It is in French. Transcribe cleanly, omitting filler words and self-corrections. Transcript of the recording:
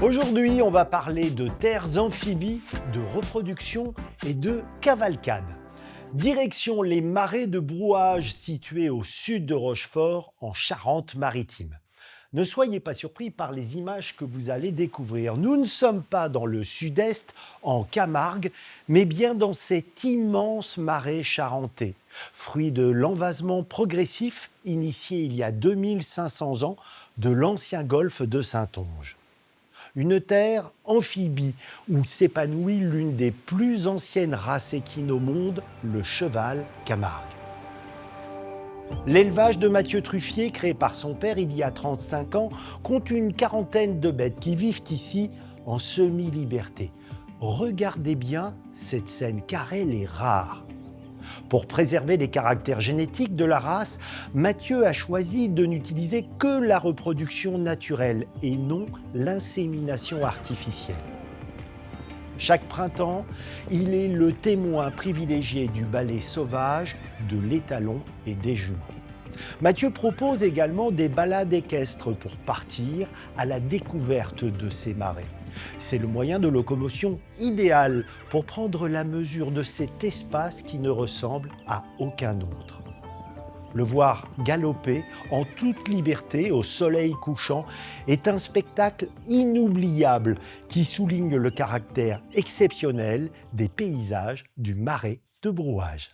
Aujourd'hui, on va parler de terres amphibies, de reproduction et de cavalcade. Direction les marais de Brouage situés au sud de Rochefort, en Charente-Maritime. Ne soyez pas surpris par les images que vous allez découvrir. Nous ne sommes pas dans le sud-est, en Camargue, mais bien dans cet immense marais charentais, fruit de l'envasement progressif initié il y a 2500 ans de l'ancien golfe de Saintonge. Une terre amphibie où s'épanouit l'une des plus anciennes races équines au monde, le cheval Camargue. L'élevage de Mathieu Truffier, créé par son père il y a 35 ans, compte une quarantaine de bêtes qui vivent ici en semi-liberté. Regardez bien cette scène car elle est rare. Pour préserver les caractères génétiques de la race, Mathieu a choisi de n'utiliser que la reproduction naturelle et non l'insémination artificielle. Chaque printemps, il est le témoin privilégié du ballet sauvage, de l'étalon et des juments. Mathieu propose également des balades équestres pour partir à la découverte de ces marais. C'est le moyen de locomotion idéal pour prendre la mesure de cet espace qui ne ressemble à aucun autre. Le voir galoper en toute liberté au soleil couchant est un spectacle inoubliable qui souligne le caractère exceptionnel des paysages du marais de Brouage.